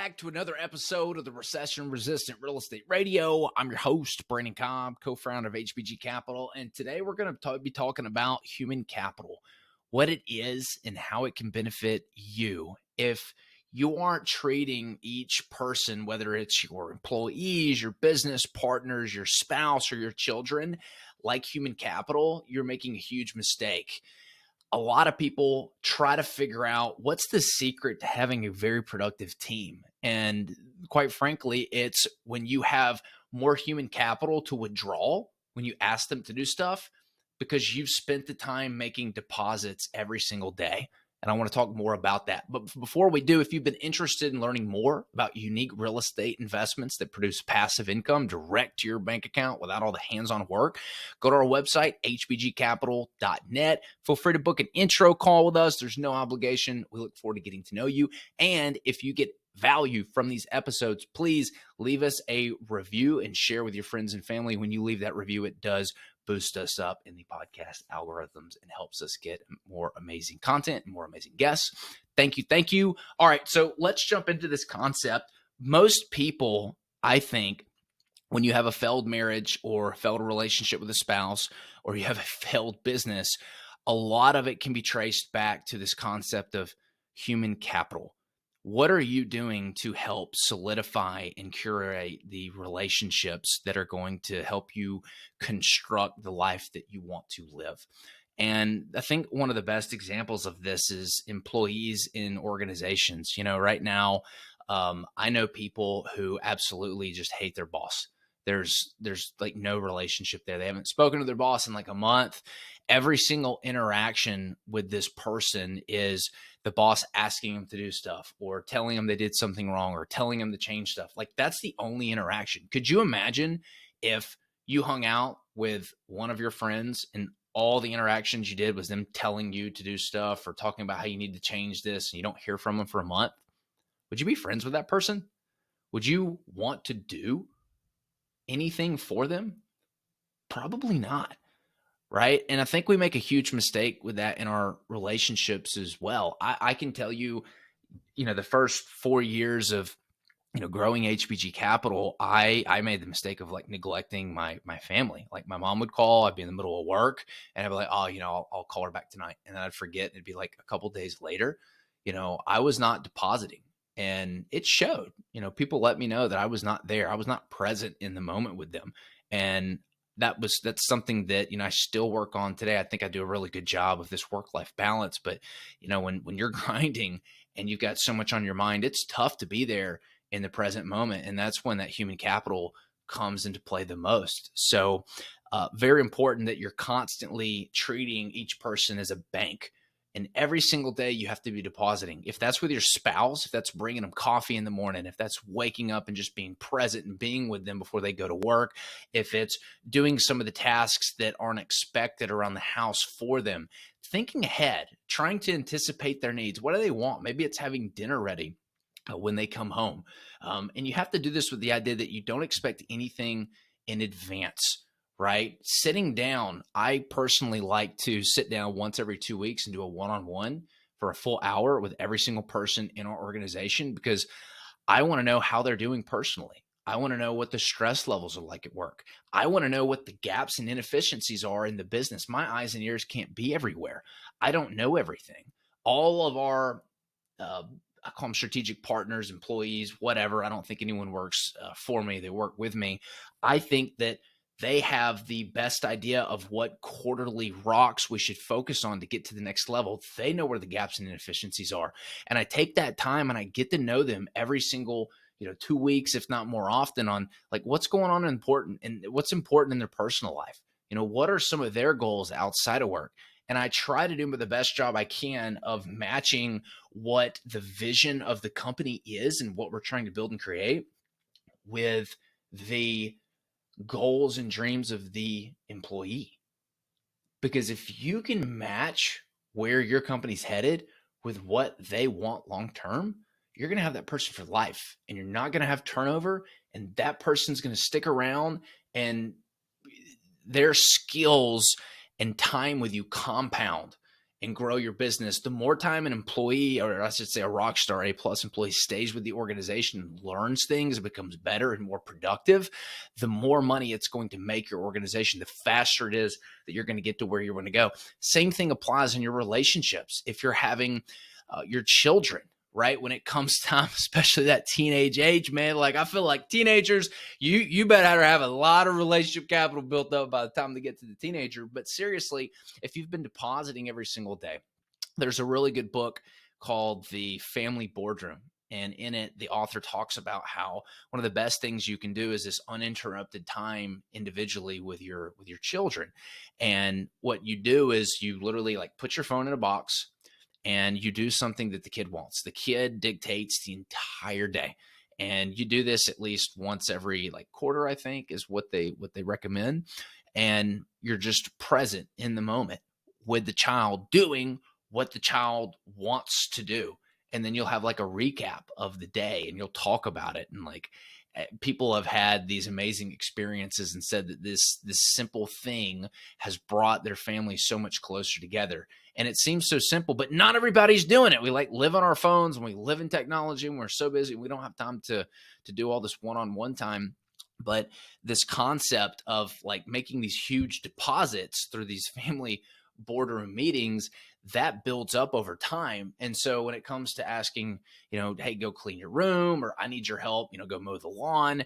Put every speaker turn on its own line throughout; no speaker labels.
back to another episode of the Recession Resistant Real Estate Radio. I'm your host, Brandon Cobb, co-founder of HBG Capital, and today we're going to be talking about human capital, what it is and how it can benefit you. If you aren't treating each person, whether it's your employees, your business partners, your spouse, or your children, like human capital, you're making a huge mistake. A lot of people try to figure out what's the secret to having a very productive team. And quite frankly, it's when you have more human capital to withdraw when you ask them to do stuff because you've spent the time making deposits every single day. And I want to talk more about that. But before we do, if you've been interested in learning more about unique real estate investments that produce passive income direct to your bank account without all the hands-on work, go to our website, hbgcapital.net. Feel free to book an intro call with us. There's no obligation. We look forward to getting to know you. And if you get value from these episodes, please leave us a review and share with your friends and family. When you leave that review, it does boost us up in the podcast algorithms and helps us get more amazing content and more amazing guests. Thank you. Thank you. All right. So let's jump into this concept. Most people, I think, when you have a failed marriage or a failed relationship with a spouse, or you have a failed business, a lot of it can be traced back to this concept of human capital. What are you doing to help solidify and curate the relationships that are going to help you construct the life that you want to live? And I think one of the best examples of this is employees in organizations. You know, right now, I know people who absolutely just hate their boss. There's like no relationship there. They haven't spoken to their boss in like a month. Every single interaction with this person is the boss asking them to do stuff or telling them they did something wrong or telling them to change stuff. Like that's the only interaction. Could you imagine if you hung out with one of your friends and all the interactions you did was them telling you to do stuff or talking about how you need to change this and you don't hear from them for a month? Would you be friends with that person? Would you want to do anything for them? Probably not. Right. And I think we make a huge mistake with that in our relationships as well. I can tell you, the first 4 years of, growing HBG Capital, I made the mistake of like neglecting my family. Like my mom would call, I'd be in the middle of work and I'd be like, oh, I'll call her back tonight. And then I'd forget. It'd be like a couple of days later, I was not depositing. And it showed, people let me know that I was not there. I was not present in the moment with them. And that's something that, I still work on today. I think I do a really good job of this work-life balance, but when you're grinding and you've got so much on your mind, it's tough to be there in the present moment. And that's when that human capital comes into play the most. So very important that you're constantly treating each person as a bank. And every single day you have to be depositing. If that's with your spouse, if that's bringing them coffee in the morning, if that's waking up and just being present and being with them before they go to work, if it's doing some of the tasks that aren't expected around the house for them, thinking ahead, trying to anticipate their needs. What do they want? Maybe it's having dinner ready when they come home. And you have to do this with the idea that you don't expect anything in advance. Right? Sitting down, I personally like to sit down once every 2 weeks and do a one-on-one for a full hour with every single person in our organization because I want to know how they're doing personally. I want to know what the stress levels are like at work. I want to know what the gaps and inefficiencies are in the business. My eyes and ears can't be everywhere. I don't know everything. All of our I call them strategic partners, employees, whatever. I don't think anyone works for me. They work with me. I think that they have the best idea of what quarterly rocks we should focus on to get to the next level. They know where the gaps and inefficiencies are. And I take that time and I get to know them every single, 2 weeks, if not more often, on like what's going on important and what's important in their personal life. What are some of their goals outside of work? And I try to do the best job I can of matching what the vision of the company is and what we're trying to build and create with the goals and dreams of the employee. Because if you can match where your company's headed with what they want long-term, you're going to have that person for life and you're not going to have turnover, and that person's going to stick around and their skills and time with you compound. and grow your business, the more time an employee, or I should say a rock star A+ employee, stays with the organization, learns things, becomes better and more productive, the more money it's going to make your organization, the faster it is that you're going to get to where you want to go. Same thing applies in your relationships. If you're having your children, right? When it comes time, especially that teenage age, man, like I feel like teenagers, you better have a lot of relationship capital built up by the time they get to the teenager. But seriously, if you've been depositing every single day, there's a really good book called The Family Boardroom. And in it, the author talks about how one of the best things you can do is this uninterrupted time individually with your children. And what you do is you literally like put your phone in a box, and you do something that the kid wants. The kid dictates the entire day. And you do this at least once every like quarter, I think, is what they recommend. And you're just present in the moment with the child doing what the child wants to do. And then you'll have like a recap of the day and you'll talk about it. And like people have had these amazing experiences and said that this simple thing has brought their family so much closer together. And it seems so simple, but not everybody's doing it. We like live on our phones and we live in technology and we're so busy. We don't have time to do all this one-on-one time. But this concept of like making these huge deposits through these family boardroom meetings, that builds up over time. And so when it comes to asking, hey, go clean your room, or I need your help, go mow the lawn,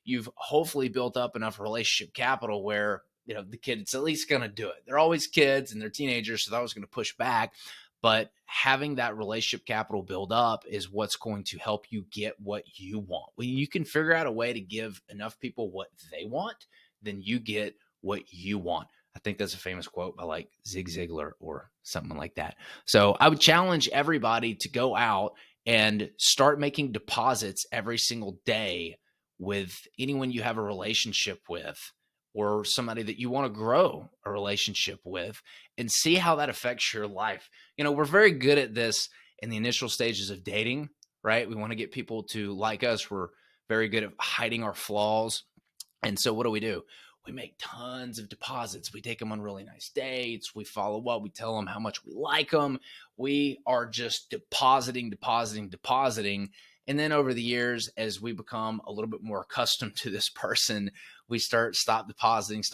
you've hopefully built up enough relationship capital where, the kid's at least going to do it. They're always kids and they're teenagers, so they're always going to push back. But having that relationship capital build up is what's going to help you get what you want. When you can figure out a way to give enough people what they want, then you get what you want. I think that's a famous quote by like Zig Ziglar or something like that. So I would challenge everybody to go out and start making deposits every single day with anyone you have a relationship with, or somebody that you want to grow a relationship with, and see how that affects your life. We're very good at this in the initial stages of dating, right? We want to get people to like us. We're very good at hiding our flaws. And so what do? We make tons of deposits. We take them on really nice dates. We follow up. We tell them how much we like them. We are just depositing. And then over the years, as we become a little bit more accustomed to this person, we stop depositing.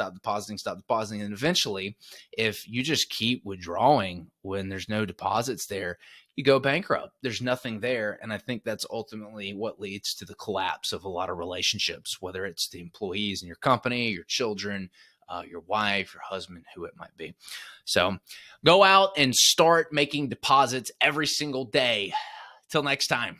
And eventually, if you just keep withdrawing when there's no deposits there, you go bankrupt. There's nothing there. And I think that's ultimately what leads to the collapse of a lot of relationships, whether it's the employees in your company, your children, your wife, your husband, who it might be. So go out and start making deposits every single day. Till next time.